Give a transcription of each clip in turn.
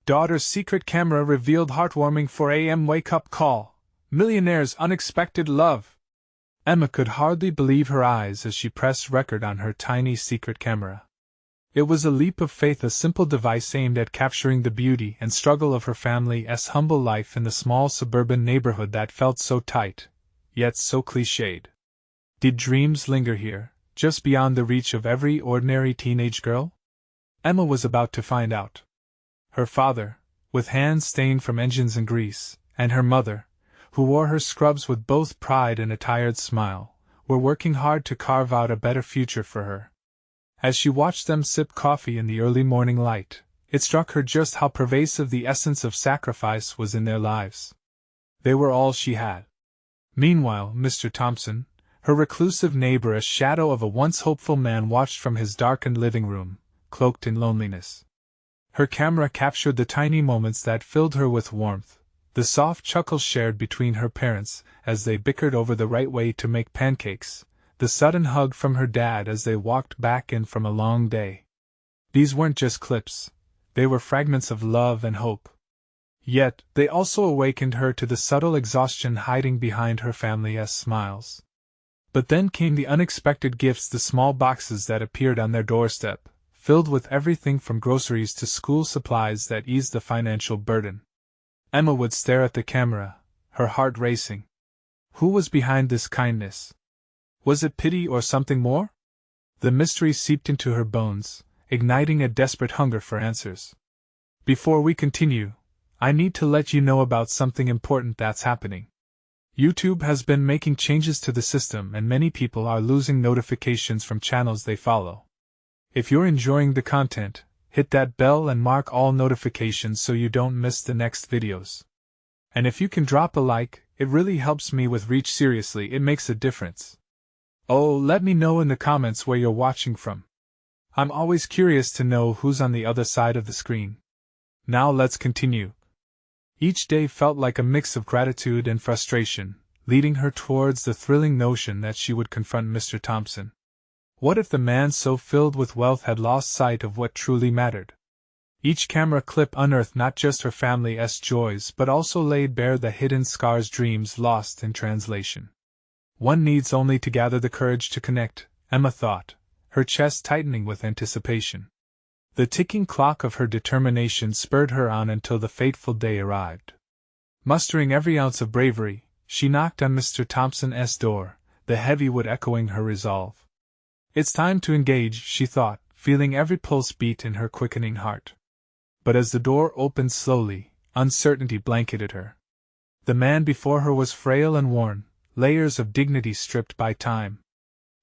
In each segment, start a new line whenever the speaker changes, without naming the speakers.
Daughter's secret camera revealed heartwarming 4 a.m. wake-up call. Millionaire's unexpected love. Emma could hardly believe her eyes as she pressed record on her tiny secret camera. It was a leap of faith, a simple device aimed at capturing the beauty and struggle of her family's humble life in the small suburban neighborhood that felt so tight, yet so cliched. Did dreams linger here, just beyond the reach of every ordinary teenage girl? Emma was about to find out. Her father, with hands stained from engines and grease, and her mother, who wore her scrubs with both pride and a tired smile, were working hard to carve out a better future for her. As she watched them sip coffee in the early morning light, it struck her just how pervasive the essence of sacrifice was in their lives. They were all she had. Meanwhile, Mr. Thompson, her reclusive neighbor, a shadow of a once hopeful man, watched from his darkened living room, cloaked in loneliness. Her camera captured the tiny moments that filled her with warmth, the soft chuckles shared between her parents as they bickered over the right way to make pancakes, the sudden hug from her dad as they walked back in from a long day. These weren't just clips, they were fragments of love and hope. Yet, they also awakened her to the subtle exhaustion hiding behind her family's smiles. But then came the unexpected gifts, the small boxes that appeared on their doorstep, filled with everything from groceries to school supplies that eased the financial burden. Emma would stare at the camera, her heart racing. Who was behind this kindness? Was it pity or something more? The mystery seeped into her bones, igniting a desperate hunger for answers. Before we continue, I need to let you know about something important that's happening. YouTube has been making changes to the system, and many people are losing notifications from channels they follow. If you're enjoying the content, hit that bell and mark all notifications so you don't miss the next videos. And if you can drop a like, it really helps me with reach. Seriously, it makes a difference. Oh, let me know in the comments where you're watching from. I'm always curious to know who's on the other side of the screen. Now let's continue. Each day felt like a mix of gratitude and frustration, leading her towards the thrilling notion that she would confront Mr. Thompson. What if the man so filled with wealth had lost sight of what truly mattered? Each camera clip unearthed not just her family's joys but also laid bare the hidden scars, dreams lost in translation. One needs only to gather the courage to connect, Emma thought, her chest tightening with anticipation. The ticking clock of her determination spurred her on until the fateful day arrived. Mustering every ounce of bravery, she knocked on Mr. Thompson's door, the heavy wood echoing her resolve. It's time to engage, she thought, feeling every pulse beat in her quickening heart. But as the door opened slowly, uncertainty blanketed her. The man before her was frail and worn, layers of dignity stripped by time.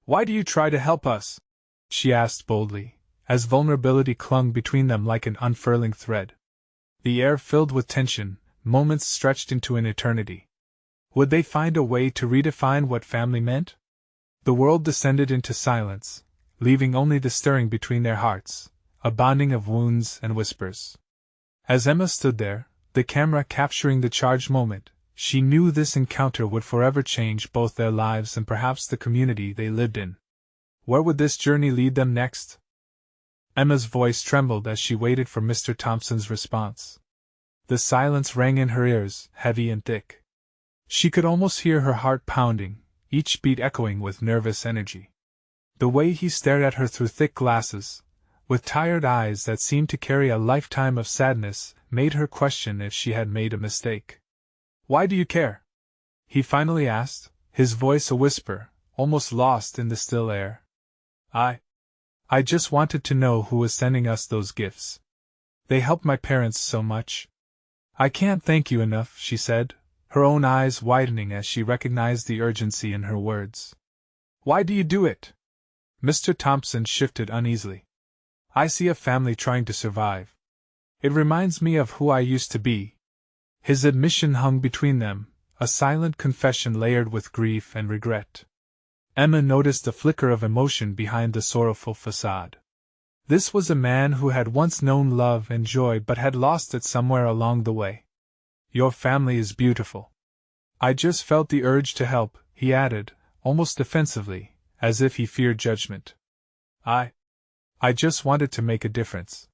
"Why do you try to help us?" she asked boldly, as vulnerability clung between them like an unfurling thread. The air filled with tension, moments stretched into an eternity. Would they find a way to redefine what family meant? The world descended into silence, leaving only the stirring between their hearts, a bonding of wounds and whispers. As Emma stood there, the camera capturing the charged moment, she knew this encounter would forever change both their lives and perhaps the community they lived in. Where would this journey lead them next? Emma's voice trembled as she waited for Mr. Thompson's response. The silence rang in her ears, heavy and thick. She could almost hear her heart pounding, each beat echoing with nervous energy. The way he stared at her through thick glasses, with tired eyes that seemed to carry a lifetime of sadness, made her question if she had made a mistake. "Why do you care?" he finally asked, his voice a whisper, almost lost in the still air. I just wanted to know who was sending us those gifts. They helped my parents so much. I can't thank you enough, she said, her own eyes widening as she recognized the urgency in her words. Why do you do it? Mr. Thompson shifted uneasily. I see a family trying to survive. It reminds me of who I used to be. His admission hung between them, a silent confession layered with grief and regret. Emma noticed a flicker of emotion behind the sorrowful facade. This was a man who had once known love and joy but had lost it somewhere along the way. Your family is beautiful. I just felt the urge to help, he added, almost defensively, as if he feared judgment. I just wanted to make a difference.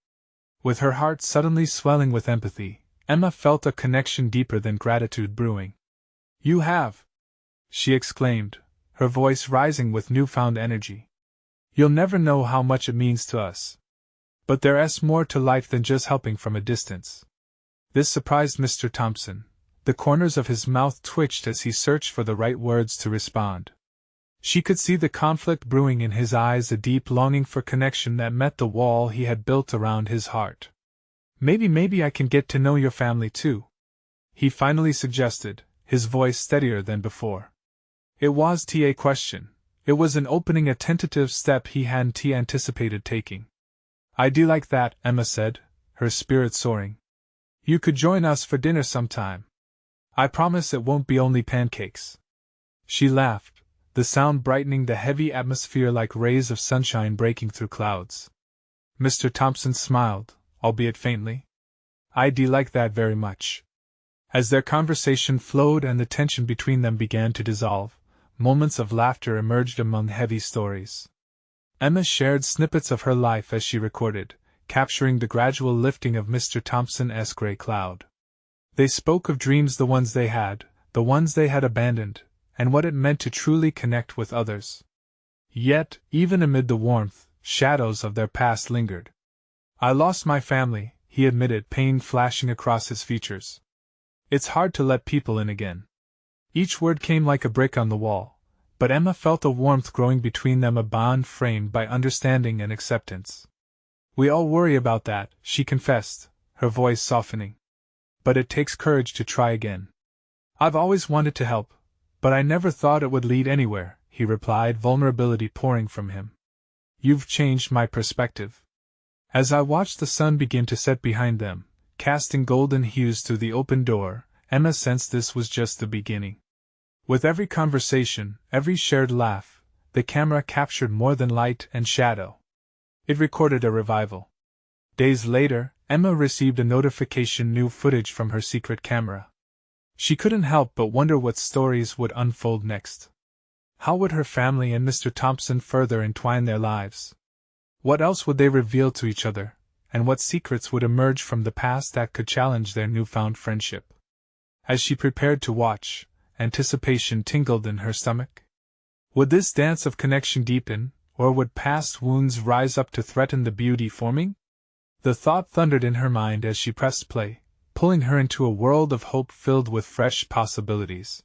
With her heart suddenly swelling with empathy, Emma felt a connection deeper than gratitude brewing. "You have!" she exclaimed, her voice rising with newfound energy. "You'll never know how much it means to us. But there's more to life than just helping from a distance." This surprised Mr. Thompson. The corners of his mouth twitched as he searched for the right words to respond. She could see the conflict brewing in his eyes, a deep longing for connection that met the wall he had built around his heart. Maybe I can get to know your family too," he finally suggested, his voice steadier than before. It wasn't a question. It was an opening, a tentative step he hadn't anticipated taking. "I do like that," Emma said, her spirit soaring. "You could join us for dinner sometime. I promise it won't be only pancakes." She laughed, the sound brightening the heavy atmosphere like rays of sunshine breaking through clouds. Mr. Thompson smiled, albeit faintly. "I do like that very much." As their conversation flowed and the tension between them began to dissolve, moments of laughter emerged among heavy stories. Emma shared snippets of her life as she recorded, capturing the gradual lifting of Mr. Thompson's gray cloud. They spoke of dreams, the ones they had abandoned, and what it meant to truly connect with others. Yet, even amid the warmth, shadows of their past lingered. "I lost my family," he admitted, pain flashing across his features. "It's hard to let people in again." Each word came like a brick on the wall, but Emma felt a warmth growing between them, a bond framed by understanding and acceptance. "We all worry about that," she confessed, her voice softening. "But it takes courage to try again." "I've always wanted to help, but I never thought it would lead anywhere," he replied, vulnerability pouring from him. "You've changed my perspective." As I watched the sun begin to set behind them, casting golden hues through the open door, Emma sensed this was just the beginning. With every conversation, every shared laugh, the camera captured more than light and shadow. It recorded a revival. Days later, Emma received a notification: new footage from her secret camera. She couldn't help but wonder what stories would unfold next. How would her family and Mr. Thompson further entwine their lives? What else would they reveal to each other, and what secrets would emerge from the past that could challenge their newfound friendship? As she prepared to watch, anticipation tingled in her stomach. Would this dance of connection deepen, or would past wounds rise up to threaten the beauty forming? The thought thundered in her mind as she pressed play, pulling her into a world of hope filled with fresh possibilities.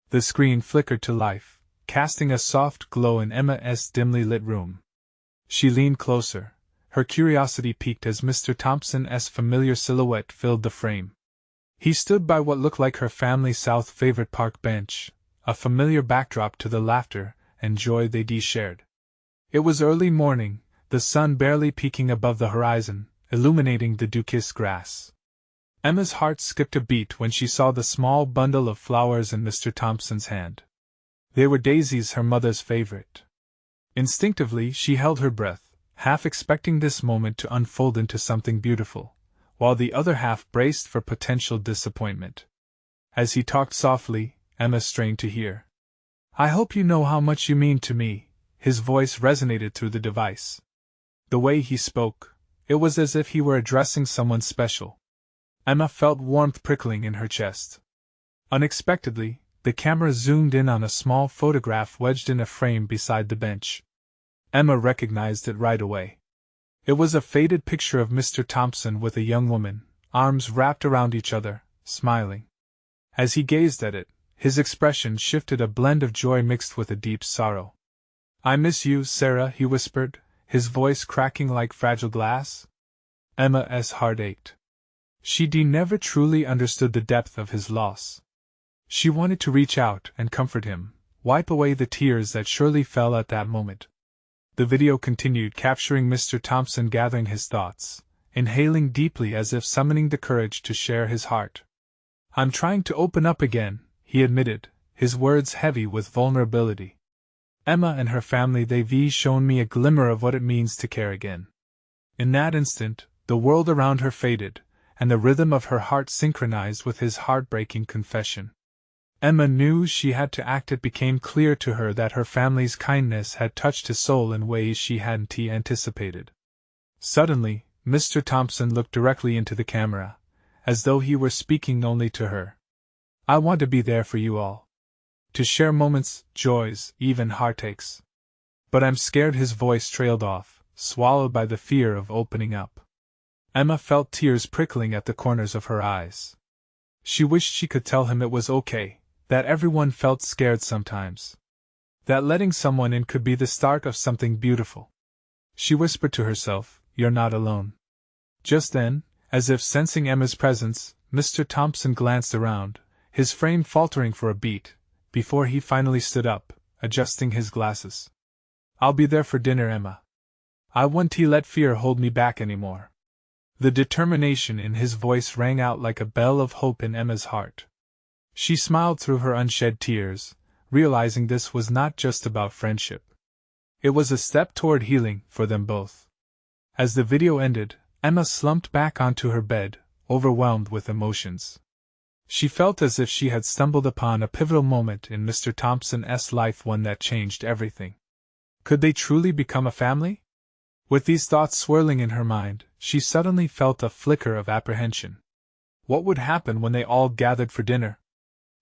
The screen flickered to life, casting a soft glow in Emma's dimly lit room. She leaned closer, her curiosity piqued as Mr. Thompson's familiar silhouette filled the frame. He stood by what looked like her family's South favorite park bench, a familiar backdrop to the laughter and joy they shared. It was early morning, the sun barely peeking above the horizon, illuminating the dew-kissed grass. Emma's heart skipped a beat when she saw the small bundle of flowers in Mr. Thompson's hand. They were daisies, her mother's favorite. Instinctively, she held her breath, half expecting this moment to unfold into something beautiful, while the other half braced for potential disappointment. As he talked softly, Emma strained to hear. "I hope you know how much you mean to me," his voice resonated through the device. The way he spoke, it was as if he were addressing someone special. Emma felt warmth prickling in her chest. Unexpectedly, the camera zoomed in on a small photograph wedged in a frame beside the bench. Emma recognized it right away. It was a faded picture of Mr. Thompson with a young woman, arms wrapped around each other, smiling. As he gazed at it, his expression shifted, a blend of joy mixed with a deep sorrow. "I miss you, Sarah," he whispered, his voice cracking like fragile glass. Emma's heart ached. She never truly understood the depth of his loss. She wanted to reach out and comfort him, wipe away the tears that surely fell at that moment. The video continued, capturing Mr. Thompson gathering his thoughts, inhaling deeply as if summoning the courage to share his heart. "I'm trying to open up again," he admitted, his words heavy with vulnerability. "Emma and her family, they've shown me a glimmer of what it means to care again." In that instant, the world around her faded, and the rhythm of her heart synchronized with his heartbreaking confession. Emma knew she had to act. It became clear to her that her family's kindness had touched his soul in ways she hadn't anticipated. Suddenly, Mr. Thompson looked directly into the camera, as though he were speaking only to her. I want to be there for you all. To share moments, joys, even heartaches. But I'm scared. His voice trailed off, swallowed by the fear of opening up. Emma felt tears prickling at the corners of her eyes. She wished she could tell him it was okay, that everyone felt scared sometimes. That letting someone in could be the start of something beautiful. She whispered to herself, "You're not alone." Just then, as if sensing Emma's presence, Mr. Thompson glanced around, his frame faltering for a beat, before he finally stood up, adjusting his glasses. "I'll be there for dinner, Emma. I won't let fear hold me back anymore." The determination in his voice rang out like a bell of hope in Emma's heart. She smiled through her unshed tears, realizing this was not just about friendship. It was a step toward healing for them both. As the video ended, Emma slumped back onto her bed, overwhelmed with emotions. She felt as if she had stumbled upon a pivotal moment in Mr. Thompson's life, one that changed everything. Could they truly become a family? With these thoughts swirling in her mind, she suddenly felt a flicker of apprehension. What would happen when they all gathered for dinner?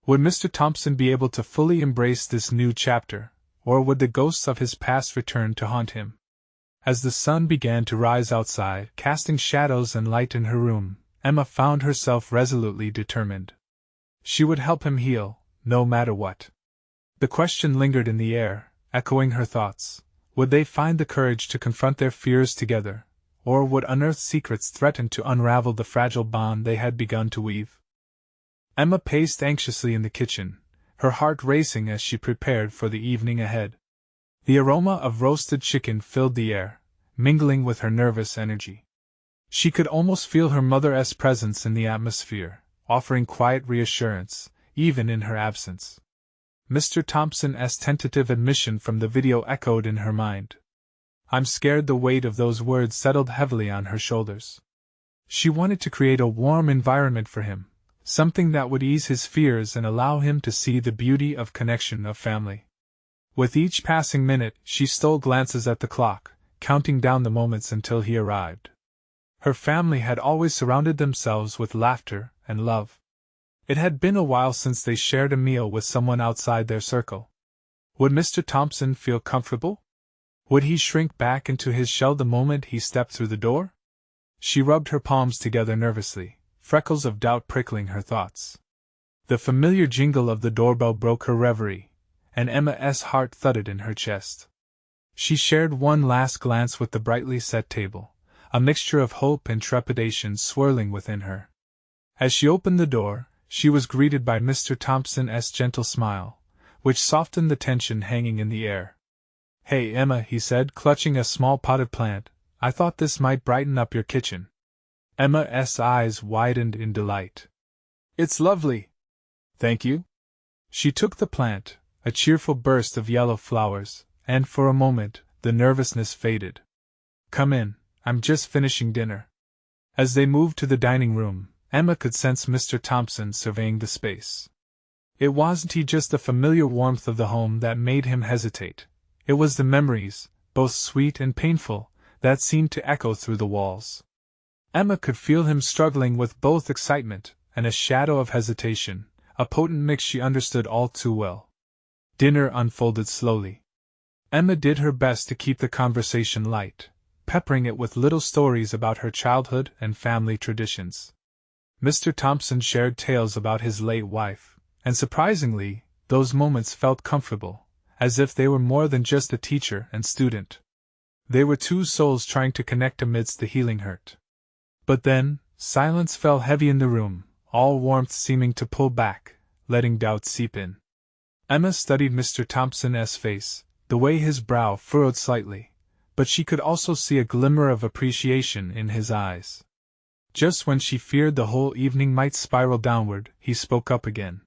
Would Mr. Thompson be able to fully embrace this new chapter, or would the ghosts of his past return to haunt him? As the sun began to rise outside, casting shadows and light in her room, Emma found herself resolutely determined. She would help him heal, no matter what. The question lingered in the air, echoing her thoughts. Would they find the courage to confront their fears together, or would unearthed secrets threaten to unravel the fragile bond they had begun to weave? Emma paced anxiously in the kitchen, her heart racing as she prepared for the evening ahead. The aroma of roasted chicken filled the air, mingling with her nervous energy. She could almost feel her mother's presence in the atmosphere, offering quiet reassurance, even in her absence. Mr. Thompson's tentative admission from the video echoed in her mind. "I'm scared." The weight of those words settled heavily on her shoulders. She wanted to create a warm environment for him, something that would ease his fears and allow him to see the beauty of connection, of family. With each passing minute, she stole glances at the clock, counting down the moments until he arrived. Her family had always surrounded themselves with laughter and love. It had been a while since they shared a meal with someone outside their circle. Would Mr. Thompson feel comfortable? Would he shrink back into his shell the moment he stepped through the door? She rubbed her palms together nervously, freckles of doubt prickling her thoughts. The familiar jingle of the doorbell broke her reverie, and Emma's heart thudded in her chest. She shared one last glance with the brightly set table, a mixture of hope and trepidation swirling within her. As she opened the door, she was greeted by Mr. Thompson's gentle smile, which softened the tension hanging in the air. "Hey, Emma," he said, clutching a small potted plant, "I thought this might brighten up your kitchen." Emma's eyes widened in delight. "It's lovely." "Thank you." She took the plant, a cheerful burst of yellow flowers, and for a moment, the nervousness faded. "Come in, I'm just finishing dinner." As they moved to the dining room, Emma could sense Mr. Thompson surveying the space. It wasn't just the familiar warmth of the home that made him hesitate. It was the memories, both sweet and painful, that seemed to echo through the walls. Emma could feel him struggling with both excitement and a shadow of hesitation, a potent mix she understood all too well. Dinner unfolded slowly. Emma did her best to keep the conversation light, peppering it with little stories about her childhood and family traditions. Mr. Thompson shared tales about his late wife, and surprisingly, those moments felt comfortable, as if they were more than just a teacher and student. They were two souls trying to connect amidst the healing hurt. But then, silence fell heavy in the room, all warmth seeming to pull back, letting doubt seep in. Emma studied Mr. Thompson's face, the way his brow furrowed slightly, but she could also see a glimmer of appreciation in his eyes. Just when she feared the whole evening might spiral downward, he spoke up again.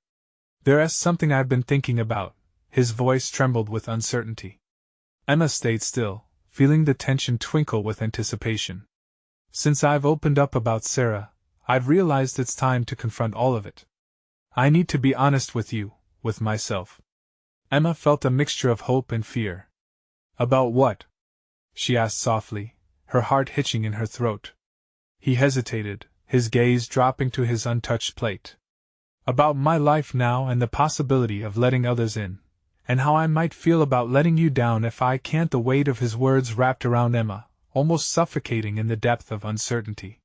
"There's something I've been thinking about." His voice trembled with uncertainty. Emma stayed still, feeling the tension twinkle with anticipation. "Since I've opened up about Sarah, I've realized it's time to confront all of it. I need to be honest with you, with myself." Emma felt a mixture of hope and fear. "About what?" she asked softly, her heart hitching in her throat. He hesitated, his gaze dropping to his untouched plate. About my life now and the possibility of letting others in, and how I might feel about letting you down if I can't. The weight of his words wrapped around Emma, almost suffocating in the depth of uncertainty.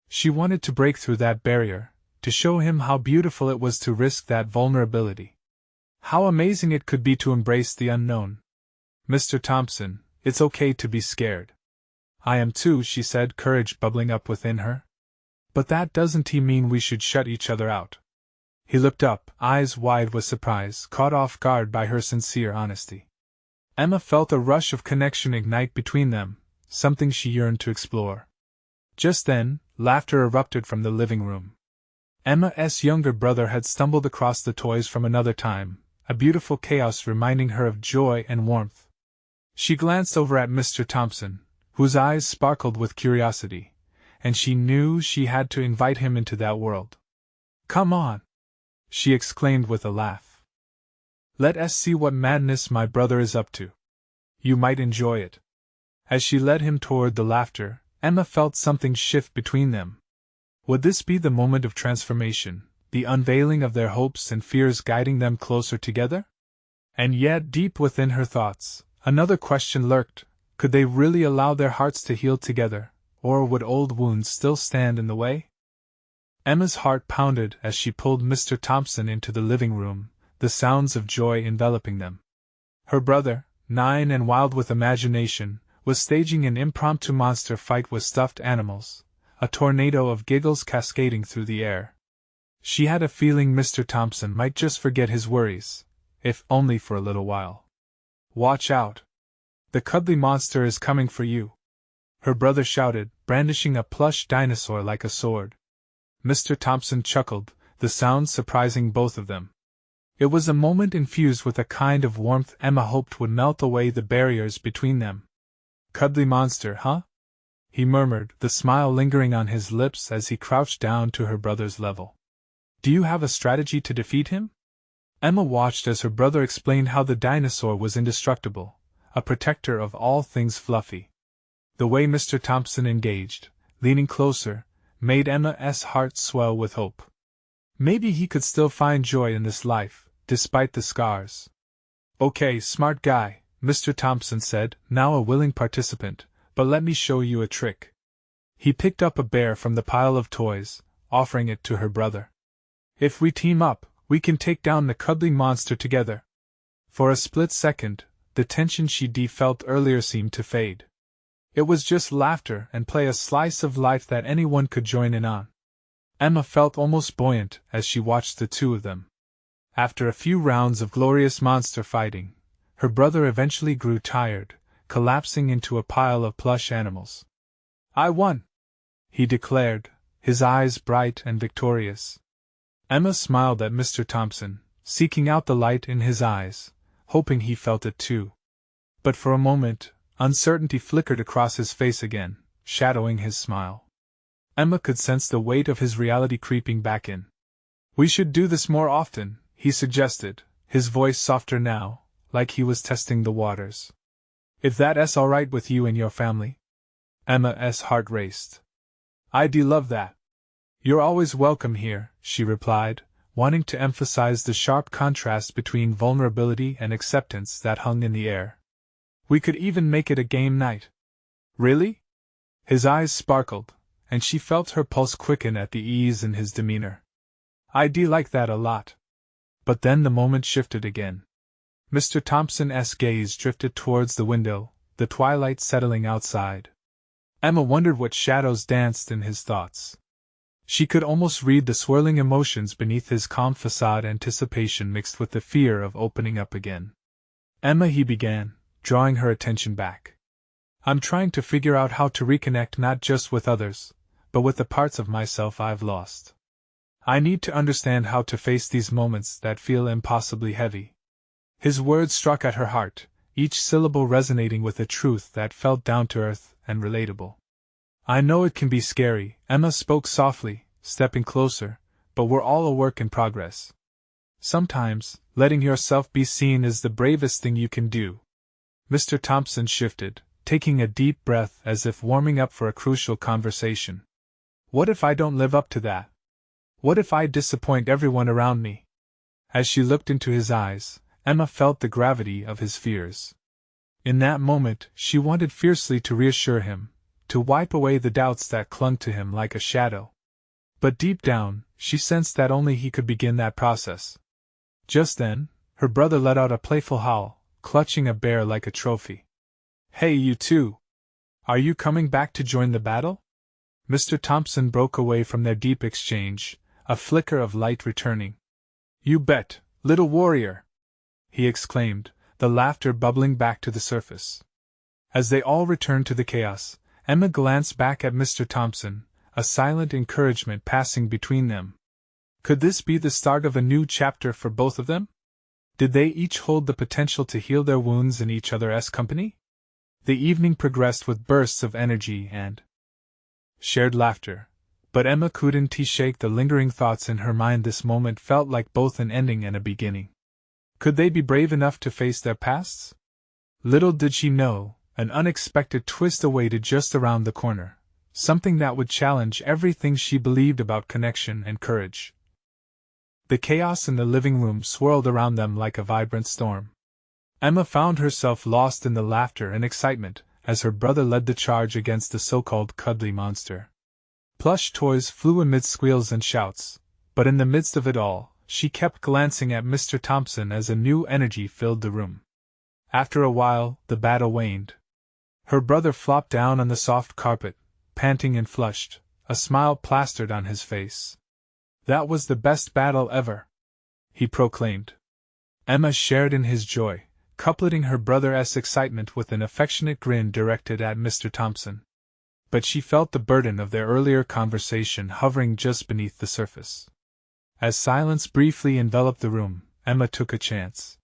She wanted to break through that barrier, to show him how beautiful it was to risk that vulnerability. How amazing it could be to embrace the unknown. Mr. Thompson, it's okay to be scared. I am too, she said, courage bubbling up within her. But that doesn't mean we should shut each other out. He looked up, eyes wide with surprise, caught off guard by her sincere honesty. Emma felt a rush of connection ignite between them, something she yearned to explore. Just then, laughter erupted from the living room. Emma's younger brother had stumbled across the toys from another time, a beautiful chaos reminding her of joy and warmth. She glanced over at Mr. Thompson, whose eyes sparkled with curiosity, and she knew she had to invite him into that world. "Come on!" she exclaimed with a laugh. "Let us see what madness my brother is up to. You might enjoy it." As she led him toward the laughter, Emma felt something shift between them. Would this be the moment of transformation, the unveiling of their hopes and fears guiding them closer together? And yet, deep within her thoughts, another question lurked: could they really allow their hearts to heal together, or would old wounds still stand in the way? Emma's heart pounded as she pulled Mr. Thompson into the living room, the sounds of joy enveloping them. Her brother, 9 and wild with imagination, was staging an impromptu monster fight with stuffed animals, a tornado of giggles cascading through the air. She had a feeling Mr. Thompson might just forget his worries, if only for a little while. "Watch out! The cuddly monster is coming for you!" her brother shouted, brandishing a plush dinosaur like a sword. Mr. Thompson chuckled, the sound surprising both of them. It was a moment infused with a kind of warmth Emma hoped would melt away the barriers between them. "Cuddly monster, huh?" he murmured, the smile lingering on his lips as he crouched down to her brother's level. "Do you have a strategy to defeat him?" Emma watched as her brother explained how the dinosaur was indestructible, a protector of all things fluffy. The way Mr. Thompson engaged, leaning closer, made Emma's heart swell with hope. Maybe he could still find joy in this life, despite the scars. "Okay, smart guy," Mr. Thompson said, now a willing participant, "but let me show you a trick." He picked up a bear from the pile of toys, offering it to her brother. "If we team up, we can take down the cuddly monster together." For a split second, the tension she'd felt earlier seemed to fade. It was just laughter and play, a slice of life that anyone could join in on. Emma felt almost buoyant as she watched the two of them. After a few rounds of glorious monster fighting, her brother eventually grew tired, collapsing into a pile of plush animals. "I won!" he declared, his eyes bright and victorious. Emma smiled at Mr. Thompson, seeking out the light in his eyes, hoping he felt it too. But for a moment, uncertainty flickered across his face again, shadowing his smile. Emma could sense the weight of his reality creeping back in. "We should do this more often," he suggested, his voice softer now, like he was testing the waters. "If that's all right with you and your family?" Emma's heart raced. "I'd love that." "You're always welcome here," she replied, wanting to emphasize the sharp contrast between vulnerability and acceptance that hung in the air. "We could even make it a game night." "Really?" His eyes sparkled, and she felt her pulse quicken at the ease in his demeanor. "I'd like that a lot." But then the moment shifted again. Mr. Thompson's gaze drifted towards the window, the twilight settling outside. Emma wondered what shadows danced in his thoughts. She could almost read the swirling emotions beneath his calm facade, anticipation mixed with the fear of opening up again. "Emma," he began, drawing her attention back. "I'm trying to figure out how to reconnect not just with others, but with the parts of myself I've lost. I need to understand how to face these moments that feel impossibly heavy." His words struck at her heart, each syllable resonating with a truth that felt down to earth and relatable. "I know it can be scary," Emma spoke softly, stepping closer, "but we're all a work in progress. Sometimes, letting yourself be seen is the bravest thing you can do." Mr. Thompson shifted, taking a deep breath as if warming up for a crucial conversation. What if I don't live up to that? What if I disappoint everyone around me? As she looked into his eyes, Emma felt the gravity of his fears. In that moment, she wanted fiercely to reassure him, to wipe away the doubts that clung to him like a shadow. But deep down, she sensed that only he could begin that process. Just then, her brother let out a playful howl, clutching a bear like a trophy. "Hey, you two! Are you coming back to join the battle?" Mr. Thompson broke away from their deep exchange, a flicker of light returning. "You bet, little warrior!" he exclaimed, the laughter bubbling back to the surface. As they all returned to the chaos, Emma glanced back at Mr. Thompson, a silent encouragement passing between them. Could this be the start of a new chapter for both of them? Did they each hold the potential to heal their wounds in each other's company? The evening progressed with bursts of energy and shared laughter, but Emma couldn't shake the lingering thoughts in her mind. This moment felt like both an ending and a beginning. Could they be brave enough to face their pasts? Little did she know, an unexpected twist awaited just around the corner, something that would challenge everything she believed about connection and courage. The chaos in the living room swirled around them like a vibrant storm. Emma found herself lost in the laughter and excitement as her brother led the charge against the so-called cuddly monster. Plush toys flew amid squeals and shouts, but in the midst of it all, she kept glancing at Mr. Thompson as a new energy filled the room. After a while, the battle waned. Her brother flopped down on the soft carpet, panting and flushed, a smile plastered on his face. "That was the best battle ever," he proclaimed. Emma shared in his joy, coupling her brother's excitement with an affectionate grin directed at Mr. Thompson. But she felt the burden of their earlier conversation hovering just beneath the surface. As silence briefly enveloped the room, Emma took a chance.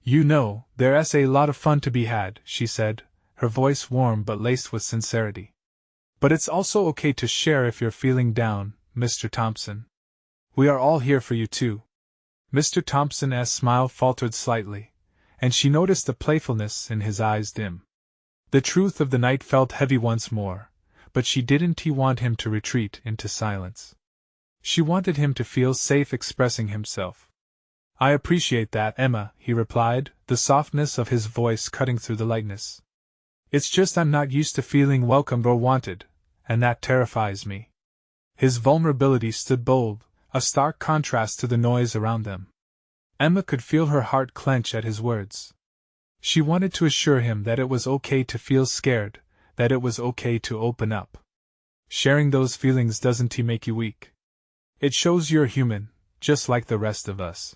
"You know, there's a lot of fun to be had," she said, her voice warm but laced with sincerity. "But it's also okay to share if you're feeling down, Mr. Thompson. We are all here for you too." Mr. Thompson's smile faltered slightly, and she noticed the playfulness in his eyes dim. The truth of the night felt heavy once more, but she didn't want him to retreat into silence. She wanted him to feel safe expressing himself. "I appreciate that, Emma," he replied, the softness of his voice cutting through the lightness. "It's just I'm not used to feeling welcomed or wanted, and that terrifies me." His vulnerability stood bold, a stark contrast to the noise around them. Emma could feel her heart clench at his words. She wanted to assure him that it was okay to feel scared, that it was okay to open up. Sharing those feelings doesn't make you weak. It shows you're human, just like the rest of us.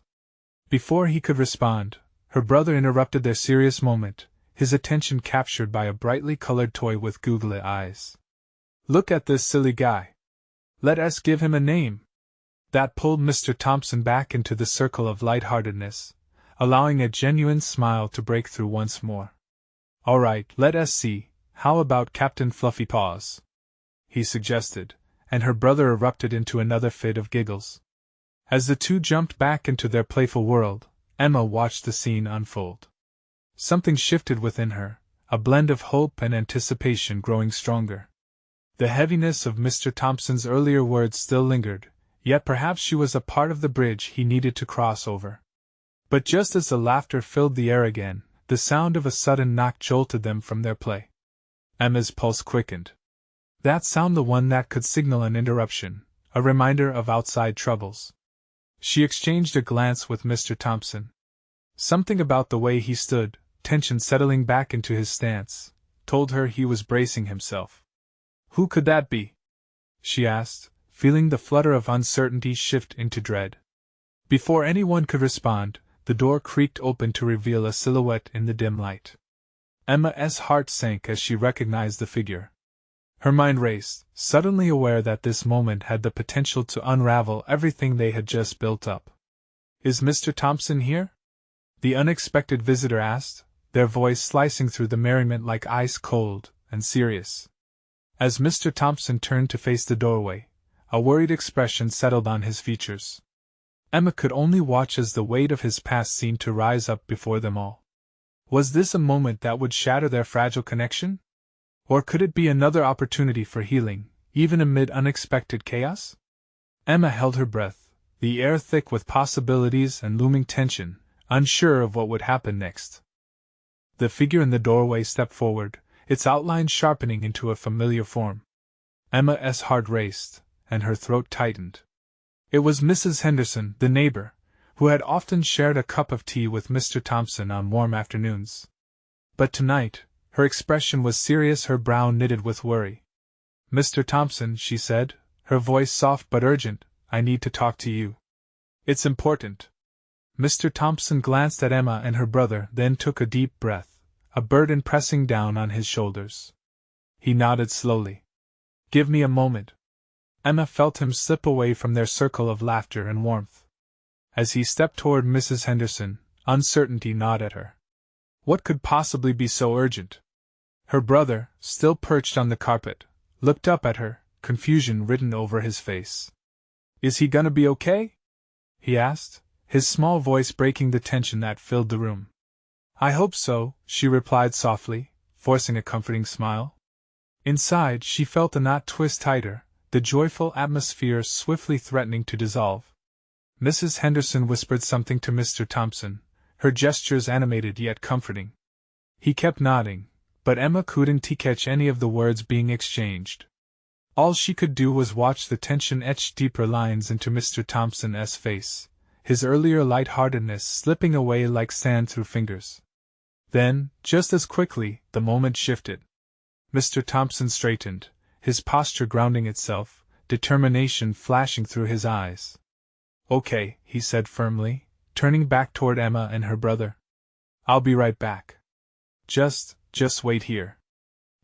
Before he could respond, her brother interrupted their serious moment, his attention captured by a brightly colored toy with googly eyes. "Look at this silly guy. Let us give him a name." That pulled Mr. Thompson back into the circle of lightheartedness, allowing a genuine smile to break through once more. "All right, let us see, how about Captain Fluffy Paws?" he suggested, and her brother erupted into another fit of giggles. As the two jumped back into their playful world, Emma watched the scene unfold. Something shifted within her, a blend of hope and anticipation growing stronger. The heaviness of Mr. Thompson's earlier words still lingered, yet perhaps she was a part of the bridge he needed to cross over. But just as the laughter filled the air again, the sound of a sudden knock jolted them from their play. Emma's pulse quickened. That sound, the one that could signal an interruption, a reminder of outside troubles. She exchanged a glance with Mr. Thompson. Something about the way he stood, tension settling back into his stance, told her he was bracing himself. "Who could that be?" she asked, feeling the flutter of uncertainty shift into dread. Before anyone could respond, the door creaked open to reveal a silhouette in the dim light. Emma's heart sank as she recognized the figure. Her mind raced, suddenly aware that this moment had the potential to unravel everything they had just built up. "Is Mr. Thompson here?" the unexpected visitor asked, their voice slicing through the merriment like ice cold and serious. As Mr. Thompson turned to face the doorway, a worried expression settled on his features. Emma could only watch as the weight of his past seemed to rise up before them all. Was this a moment that would shatter their fragile connection? Or could it be another opportunity for healing, even amid unexpected chaos? Emma held her breath, the air thick with possibilities and looming tension, unsure of what would happen next. The figure in the doorway stepped forward, its outline sharpening into a familiar form. Emma's heart raced, and her throat tightened. It was Mrs. Henderson, the neighbor, who had often shared a cup of tea with Mr. Thompson on warm afternoons. But tonight, her expression was serious, her brow knitted with worry. "Mr. Thompson," she said, her voice soft but urgent, "I need to talk to you. It's important." Mr. Thompson glanced at Emma and her brother, then took a deep breath, a burden pressing down on his shoulders. He nodded slowly. "Give me a moment." Emma felt him slip away from their circle of laughter and warmth. As he stepped toward Mrs. Henderson, uncertainty gnawed at her. What could possibly be so urgent? Her brother, still perched on the carpet, looked up at her, confusion written over his face. "Is he gonna be okay?" he asked, his small voice breaking the tension that filled the room. "I hope so," she replied softly, forcing a comforting smile. Inside, she felt a knot twist tighter, the joyful atmosphere swiftly threatening to dissolve. Mrs. Henderson whispered something to Mr. Thompson, her gestures animated yet comforting. He kept nodding, but Emma couldn't catch any of the words being exchanged. All she could do was watch the tension etch deeper lines into Mr. Thompson's face, his earlier light-heartedness slipping away like sand through fingers. Then, just as quickly, the moment shifted. Mr. Thompson straightened, his posture grounding itself, determination flashing through his eyes. "Okay," he said firmly, turning back toward Emma and her brother. "I'll be right back. Just wait here."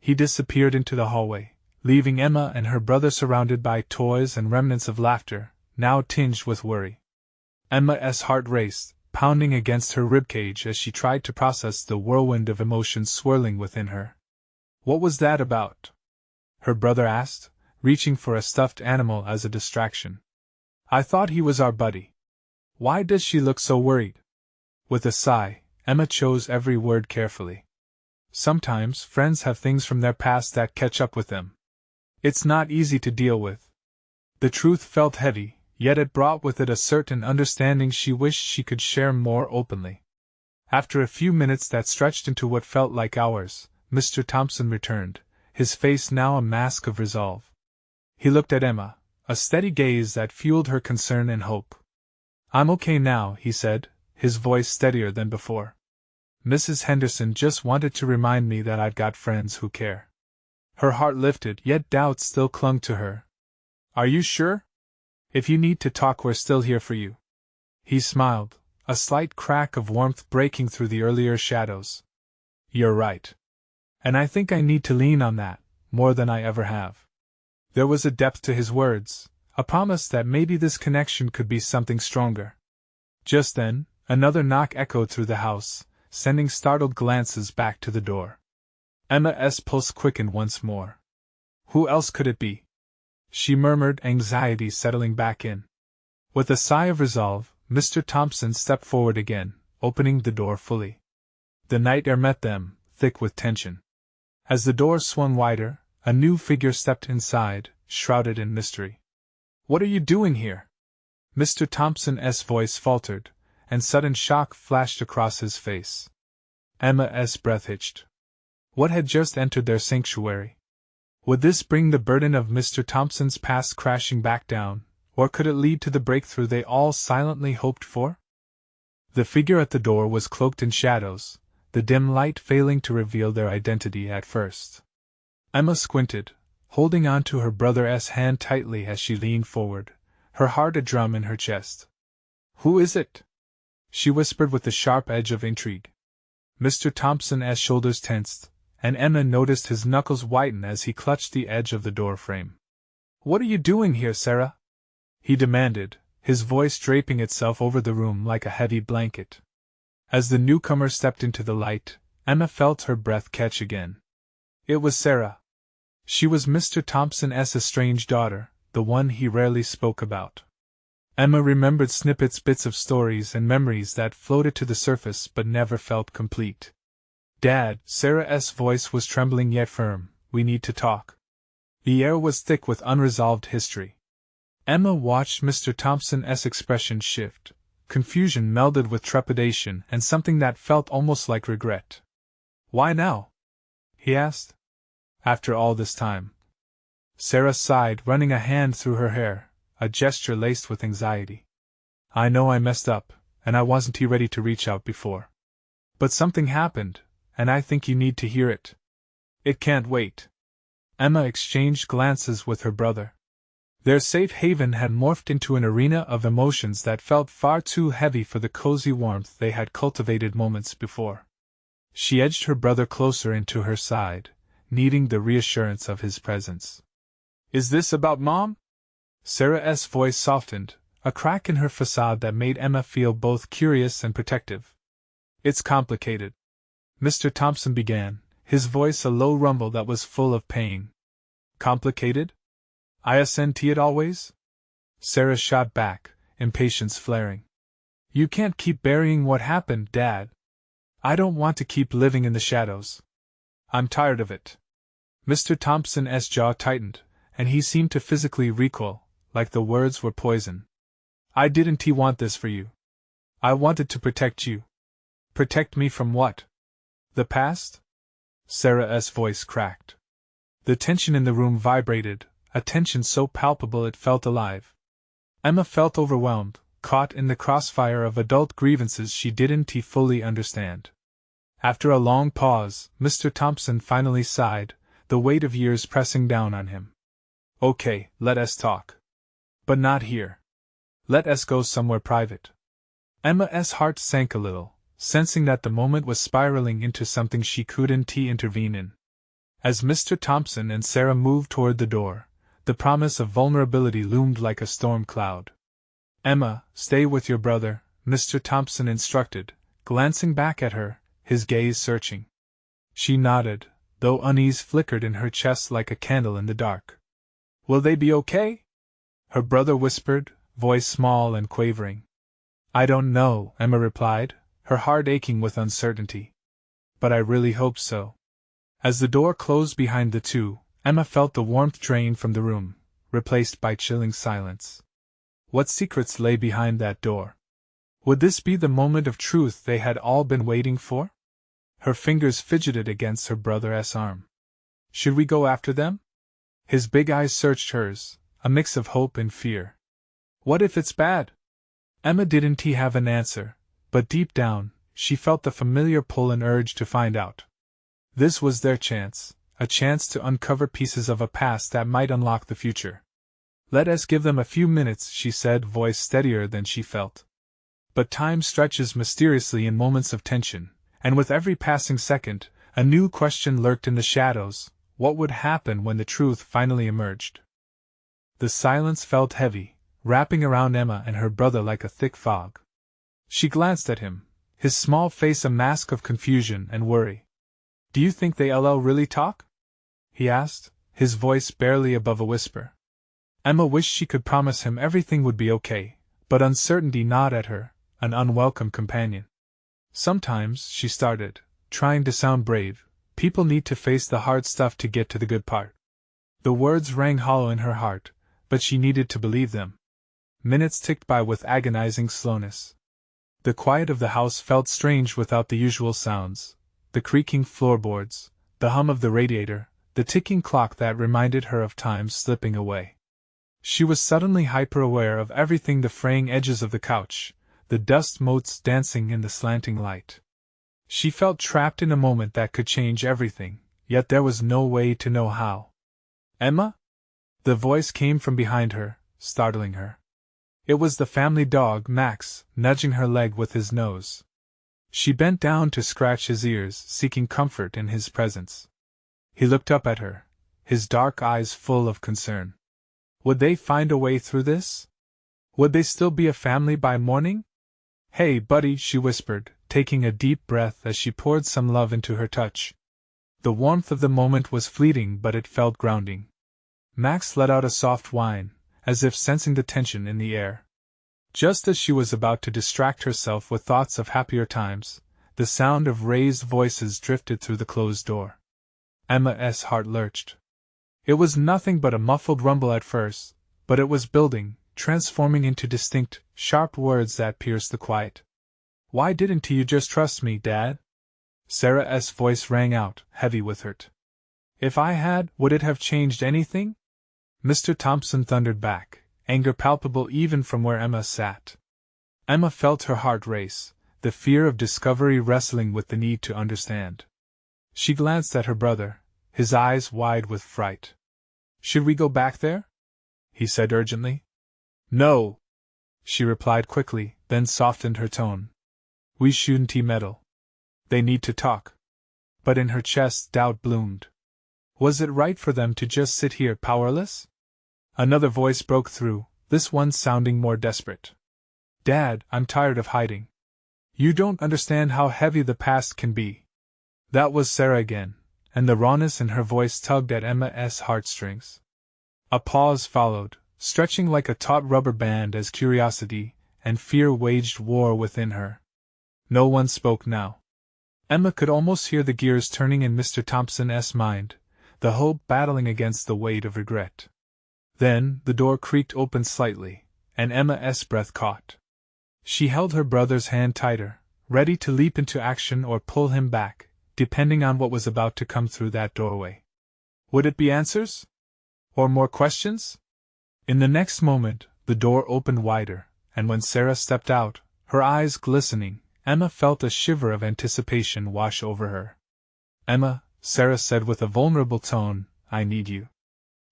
He disappeared into the hallway, leaving Emma and her brother surrounded by toys and remnants of laughter, now tinged with worry. Emma's heart raced, pounding against her ribcage as she tried to process the whirlwind of emotions swirling within her. "What was that about?" her brother asked, reaching for a stuffed animal as a distraction. "I thought he was our buddy. Why does she look so worried?" With a sigh, Emma chose every word carefully. "Sometimes friends have things from their past that catch up with them. It's not easy to deal with." The truth felt heavy, yet it brought with it a certain understanding she wished she could share more openly. After a few minutes that stretched into what felt like hours, Mr. Thompson returned, his face now a mask of resolve. He looked at Emma, a steady gaze that fueled her concern and hope. "I'm okay now," he said, his voice steadier than before. "Mrs. Henderson just wanted to remind me that I've got friends who care." Her heart lifted, yet doubt still clung to her. "Are you sure? If you need to talk, we're still here for you." He smiled, a slight crack of warmth breaking through the earlier shadows. "You're right. And I think I need to lean on that, more than I ever have." There was a depth to his words, a promise that maybe this connection could be something stronger. Just then, another knock echoed through the house, sending startled glances back to the door. Emma's pulse quickened once more. Who else could it be? She murmured, anxiety settling back in. With a sigh of resolve, Mr. Thompson stepped forward again, opening the door fully. The night air met them, thick with tension. As the door swung wider, a new figure stepped inside, shrouded in mystery. "What are you doing here?" Mr. Thompson's voice faltered, and sudden shock flashed across his face. Emma's breath hitched. What had just entered their sanctuary? Would this bring the burden of Mr. Thompson's past crashing back down, or could it lead to the breakthrough they all silently hoped for? The figure at the door was cloaked in shadows, the dim light failing to reveal their identity at first. Emma squinted, holding on to her brother's hand tightly as she leaned forward, her heart a drum in her chest. "Who is it?" she whispered with the sharp edge of intrigue. Mr. Thompson's shoulders tensed, and Emma noticed his knuckles whiten as he clutched the edge of the door frame. "What are you doing here, Sarah?" he demanded, his voice draping itself over the room like a heavy blanket. As the newcomer stepped into the light, Emma felt her breath catch again. It was Sarah. She was Mr. Thompson's estranged daughter, the one he rarely spoke about. Emma remembered bits of stories and memories that floated to the surface but never felt complete. "Dad," Sarah's voice was trembling yet firm, "we need to talk." The air was thick with unresolved history. Emma watched Mr. Thompson's expression shift. Confusion melded with trepidation and something that felt almost like regret. "Why now?" he asked. "After all this time." Sarah sighed, running a hand through her hair, a gesture laced with anxiety. "I know I messed up, and I wasn't ready to reach out before. But something happened, and I think you need to hear it. It can't wait." Emma exchanged glances with her brother. Their safe haven had morphed into an arena of emotions that felt far too heavy for the cozy warmth they had cultivated moments before. She edged her brother closer into her side, needing the reassurance of his presence. "Is this about Mom?" Sarah's voice softened, a crack in her facade that made Emma feel both curious and protective. "It's complicated," Mr. Thompson began, his voice a low rumble that was full of pain. "Complicated? Isn't it always?" Sarah shot back, impatience flaring. "You can't keep burying what happened, Dad. I don't want to keep living in the shadows. I'm tired of it." Mr. Thompson's jaw tightened, and he seemed to physically recoil, like the words were poison. "I didn't want this for you. I wanted to protect you." "Protect me from what? The past?" Sarah's voice cracked. The tension in the room vibrated, a tension so palpable it felt alive. Emma felt overwhelmed, caught in the crossfire of adult grievances she didn't fully understand. After a long pause, Mr. Thompson finally sighed, the weight of years pressing down on him. "Okay, let us talk. But not here. Let us go somewhere private." Emma's heart sank a little, sensing that the moment was spiraling into something she couldn't intervene in. As Mr. Thompson and Sarah moved toward the door, the promise of vulnerability loomed like a storm cloud. "Emma, stay with your brother," Mr. Thompson instructed, glancing back at her, his gaze searching. She nodded, though unease flickered in her chest like a candle in the dark. "Will they be okay?" her brother whispered, voice small and quavering. "I don't know," Emma replied, her heart aching with uncertainty. "But I really hope so." As the door closed behind the two, Emma felt the warmth drain from the room, replaced by chilling silence. What secrets lay behind that door? Would this be the moment of truth they had all been waiting for? Her fingers fidgeted against her brother's arm. "Should we go after them?" His big eyes searched hers, a mix of hope and fear. "What if it's bad?" Emma didn't have an answer, but deep down, she felt the familiar pull and urge to find out. This was their chance, a chance to uncover pieces of a past that might unlock the future. "Let us give them a few minutes," she said, voice steadier than she felt. But time stretches mysteriously in moments of tension, and with every passing second, a new question lurked in the shadows: what would happen when the truth finally emerged? The silence felt heavy, wrapping around Emma and her brother like a thick fog. She glanced at him, his small face a mask of confusion and worry. "Do you think they'll really talk?" he asked, his voice barely above a whisper. Emma wished she could promise him everything would be okay, but uncertainty gnawed at her, an unwelcome companion. "Sometimes," she started, trying to sound brave, "people need to face the hard stuff to get to the good part." The words rang hollow in her heart, but she needed to believe them. Minutes ticked by with agonizing slowness. The quiet of the house felt strange without the usual sounds: the creaking floorboards, the hum of the radiator, the ticking clock that reminded her of time slipping away. She was suddenly hyper-aware of everything: the fraying edges of the couch, the dust motes dancing in the slanting light. She felt trapped in a moment that could change everything, yet there was no way to know how. "Emma?" The voice came from behind her, startling her. It was the family dog, Max, nudging her leg with his nose. She bent down to scratch his ears, seeking comfort in his presence. He looked up at her, his dark eyes full of concern. Would they find a way through this? Would they still be a family by morning? "Hey, buddy," she whispered, taking a deep breath as she poured some love into her touch. The warmth of the moment was fleeting, but it felt grounding. Max let out a soft whine, as if sensing the tension in the air. Just as she was about to distract herself with thoughts of happier times, the sound of raised voices drifted through the closed door. Emma's heart lurched. It was nothing but a muffled rumble at first, but it was building, transforming into distinct, sharp words that pierced the quiet. "Why didn't you just trust me, Dad?" Sarah's voice rang out, heavy with hurt. "If I had, would it have changed anything?" Mr. Thompson thundered back, anger palpable even from where Emma sat. Emma felt her heart race, the fear of discovery wrestling with the need to understand. She glanced at her brother, his eyes wide with fright. "Should we go back there?" he said urgently. "No," she replied quickly, then softened her tone. "We shouldn't meddle. They need to talk." But in her chest doubt bloomed. Was it right for them to just sit here powerless? Another voice broke through, this one sounding more desperate. "Dad, I'm tired of hiding. You don't understand how heavy the past can be." That was Sarah again, and the rawness in her voice tugged at Emma's heartstrings. A pause followed, stretching like a taut rubber band as curiosity and fear waged war within her. No one spoke now. Emma could almost hear the gears turning in Mr. Thompson's mind, the hope battling against the weight of regret. Then, the door creaked open slightly, and Emma's breath caught. She held her brother's hand tighter, ready to leap into action or pull him back, depending on what was about to come through that doorway. Would it be answers? Or more questions? In the next moment, the door opened wider, and when Sarah stepped out, her eyes glistening, Emma felt a shiver of anticipation wash over her. "Emma," Sarah said with a vulnerable tone, "I need you."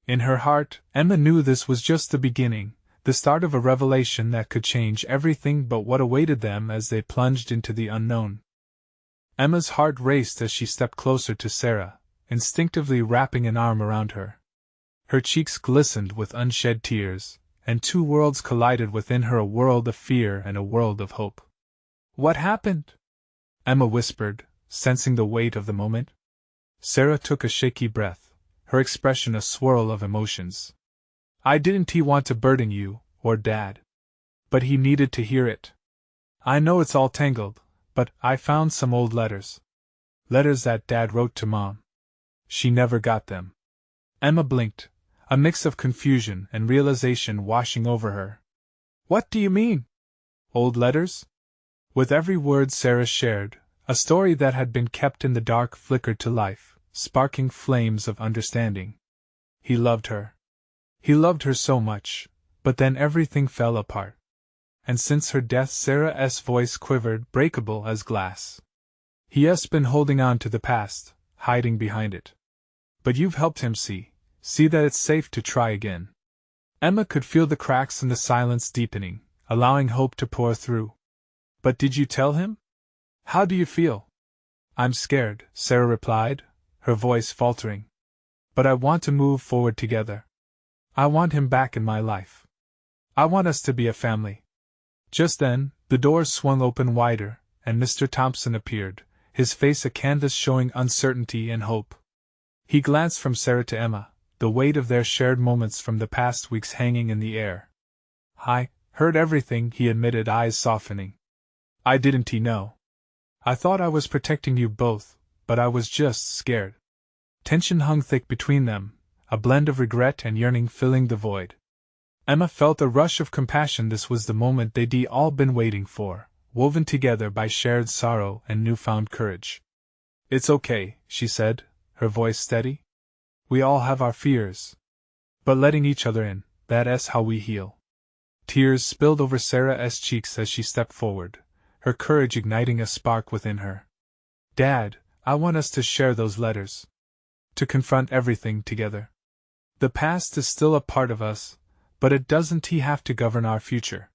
In her heart, Emma knew this was just the beginning, the start of a revelation that could change everything but what awaited them as they plunged into the unknown. Emma's heart raced as she stepped closer to Sarah, instinctively wrapping an arm around her. Her cheeks glistened with unshed tears, and two worlds collided within her, a world of fear and a world of hope. "What happened?" Emma whispered, sensing the weight of the moment. Sarah took a shaky breath, her expression a swirl of emotions. "I didn't want to burden you, or Dad. But he needed to hear it. I know it's all tangled, but I found some old letters. Letters that Dad wrote to Mom. She never got them." Emma blinked, a mix of confusion and realization washing over her. "What do you mean? Old letters?" With every word Sarah shared, a story that had been kept in the dark flickered to life, sparking flames of understanding. He loved her. He loved her so much, but then everything fell apart. And since her death Sarah's voice quivered, breakable as glass. "He has been holding on to the past, hiding behind it. But you've helped him see that it's safe to try again." Emma could feel the cracks in the silence deepening, allowing hope to pour through. "But did you tell him? How do you feel?" "I'm scared," Sarah replied, her voice faltering. "But I want to move forward together. I want him back in my life. I want us to be a family." Just then, the doors swung open wider, and Mr. Thompson appeared, his face a canvas showing uncertainty and hope. He glanced from Sarah to Emma, the weight of their shared moments from the past weeks hanging in the air. "I heard everything," he admitted, eyes softening. "I didn't know. I thought I was protecting you both, but I was just scared." Tension hung thick between them, a blend of regret and yearning filling the void. Emma felt a rush of compassion. This was the moment they'd all been waiting for, woven together by shared sorrow and newfound courage. "It's okay," she said, her voice steady. "We all have our fears. But letting each other in, that's how we heal." Tears spilled over Sarah's cheeks as she stepped forward, her courage igniting a spark within her. "Dad, I want us to share those letters. To confront everything together. The past is still a part of us, but it doesn't have to govern our future."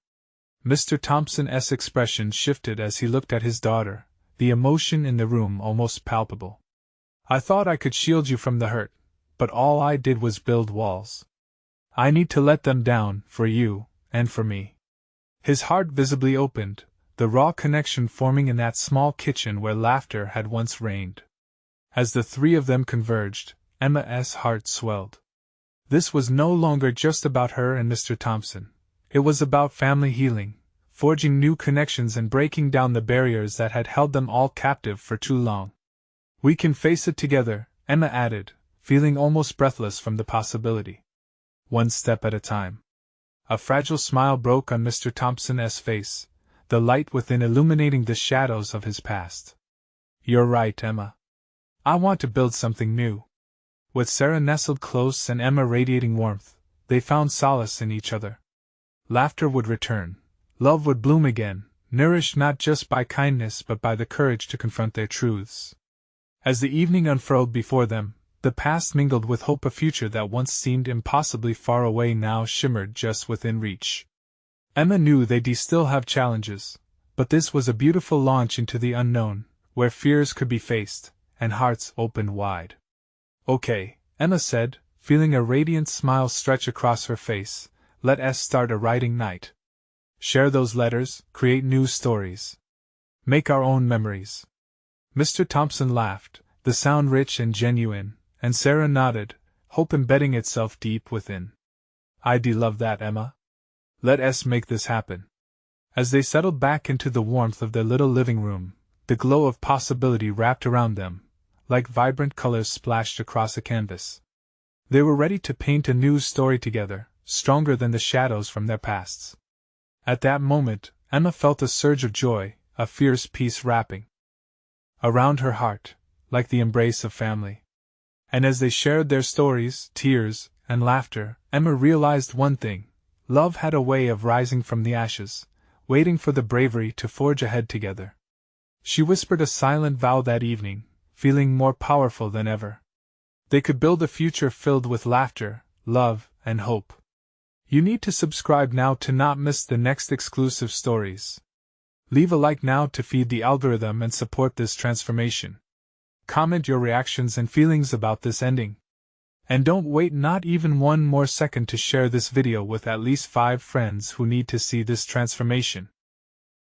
Mr. Thompson's expression shifted as he looked at his daughter, the emotion in the room almost palpable. "I thought I could shield you from the hurt, but all I did was build walls. I need to let them down, for you, and for me." His heart visibly opened, the raw connection forming in that small kitchen where laughter had once reigned. As the three of them converged, Emma's heart swelled. This was no longer just about her and Mr. Thompson. It was about family healing, forging new connections and breaking down the barriers that had held them all captive for too long. "We can face it together," Emma added, feeling almost breathless from the possibility. One step at a time. A fragile smile broke on Mr. Thompson's face, the light within illuminating the shadows of his past. You're right, Emma. I want to build something new. With Sarah nestled close and Emma radiating warmth, they found solace in each other. Laughter would return, love would bloom again, nourished not just by kindness but by the courage to confront their truths. As the evening unfurled before them, the past mingled with hope. A future that once seemed impossibly far away now shimmered just within reach. Emma knew they'd still have challenges, but this was a beautiful launch into the unknown, where fears could be faced, and hearts opened wide. Okay, Emma said, feeling a radiant smile stretch across her face, let us start a writing night. Share those letters, create new stories. Make our own memories. Mr. Thompson laughed, the sound rich and genuine, and Sarah nodded, hope embedding itself deep within. I'd love that, Emma. Let us make this happen. As they settled back into the warmth of their little living room, the glow of possibility wrapped around them, like vibrant colors splashed across a canvas. They were ready to paint a new story together, stronger than the shadows from their pasts. At that moment, Emma felt a surge of joy, a fierce peace wrapping around her heart, like the embrace of family. And as they shared their stories, tears, and laughter, Emma realized one thing: love had a way of rising from the ashes, waiting for the bravery to forge ahead together. She whispered a silent vow that evening, feeling more powerful than ever. They could build a future filled with laughter, love, and hope. You need to subscribe now to not miss the next exclusive stories. Leave a like now to feed the algorithm and support this transformation. Comment your reactions and feelings about this ending. And don't wait not even one more second to share this video with at least 5 friends who need to see this transformation.